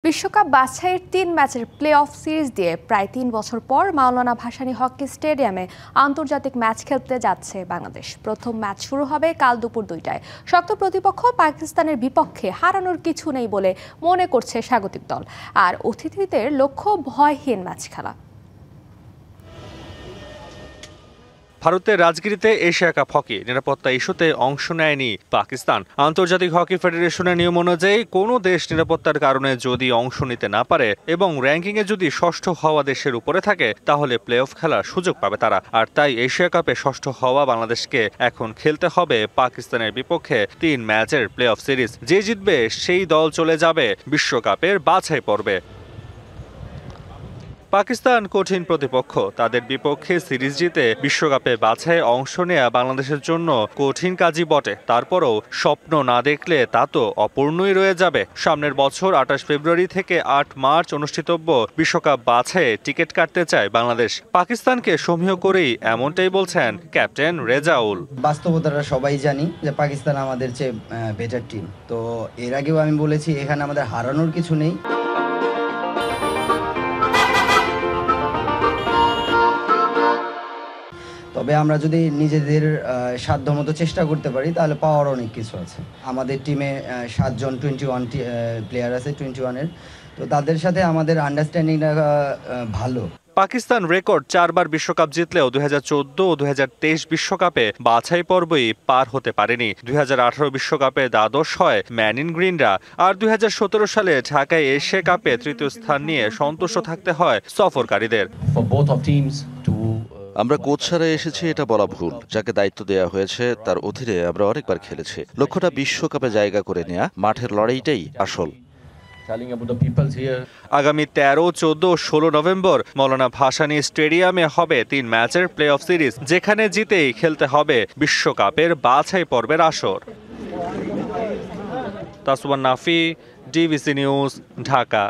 বিশ্বকাপ বাছাইয়ের ৩ ম্যাচের প্লে অফ সিরিজ দিয়ে প্রায় ৩ বছর পর মাওলানা ভাসানী হকি স্টেডিয়ামে আন্তর্জাতিক ম্যাচ খেলতে যাচ্ছে বাংলাদেশ। প্রথম ম্যাচ শুরু হবে কাল দুপুর ২টায়। শক্ত প্রতিপক্ষ পাকিস্তানের বিপক্ষে হারানোর কিছু নেই বলে মনে করছে স্বাগতিক দল, আর অতিথিদের লক্ষ্য ভয়হীন ম্যাচ খেলা। ভারতের রাজগিরিতে এশিয়া কাপ হকি নিরাপত্তা ইস্যুতে অংশ নেয়নি পাকিস্তান। আন্তর্জাতিক হকি ফেডারেশনের নিয়ম অনুযায়ী কোনো দেশ নিরাপত্তার কারণে যদি অংশ নিতে না পারে এবং র্যাঙ্কিংয়ে যদি ষষ্ঠ হওয়া দেশের উপরে থাকে, তাহলে প্লে অফ খেলার সুযোগ পাবে তারা। আর তাই এশিয়া কাপে ষষ্ঠ হওয়া বাংলাদেশকে এখন খেলতে হবে পাকিস্তানের বিপক্ষে ৩ ম্যাচের প্লে অফ সিরিজ। যে জিতবে সেই দল চলে যাবে বিশ্বকাপের বাছাই পর্বে। পাকিস্তান কঠিন প্রতিপক্ষ, তাদের বিপক্ষে সিরিজ জিতে বিশ্বকাপে বাছাইয়ে অংশ নেওয়া বাংলাদেশের জন্য কঠিন কাজই বটে। তারপরও স্বপ্ন না দেখলে তা তো অপূর্ণই রয়ে যাবে। সামনের বছর ২৮ ফেব্রুয়ারি থেকে ৮ মার্চ অনুষ্ঠিতব্য বিশ্বকাপ বাছাইয়ে টিকিট কাটতে চায় বাংলাদেশ। পাকিস্তানকে সমীহ করেই এমনটাই বলছেন ক্যাপ্টেন রেজাউল। বাস্তবতাটা সবাই জানি যে পাকিস্তান আমাদের চেয়ে বেটার টিম। তো এর আগেও আমি বলেছি এখানে আমাদের হারানোর কিছু নেই। তবে আমরা যদি নিজেদের সাধ্যমতো চেষ্টা করতে পারি তাহলে পাওয়ার অনেক কিছু আছে। আমাদের টিমে 7 জন 21 প্লেয়ার আছে 21-এর, তো তাদের সাথে আমাদের আন্ডারস্ট্যান্ডিংটা ভালো। পাকিস্তান রেকর্ড 4 বার বিশ্বকাপ জিতলেও 2014 ও 2023 বিশ্বকাপে বাছাই পর্বই পার হতে পারেনি। 2018 বিশ্বকাপে দ্বাদশ হয় ম্যান ইন গ্রিনরা, আর 2017 সালে ঢাকায় এশিয়া কাপে তৃতীয় স্থান নিয়ে সন্তুষ্ট থাকতে হয় সফরকারীদের। আমরা কোচ ছাড়া এসেছি এটা বলা ভুল। যাকে দায়িত্ব দেওয়া হয়েছে তার অধীনে আমরা অনেকবার খেলেছি। লক্ষ্যটা বিশ্বকাপে জায়গা করে নেওয়া, মাঠের লড়াইটাই আসল। আগামী 13, 14 ও 16 নভেম্বর মাওলানা ভাসানী স্টেডিয়ামে হবে 3 ম্যাচের প্লে অফ সিরিজ, যেখানে জিতেই খেলতে হবে বিশ্বকাপের বাছাই পর্বের আসর। তাসওয়ান নাফি, ডিবিসি নিউজ, ঢাকা।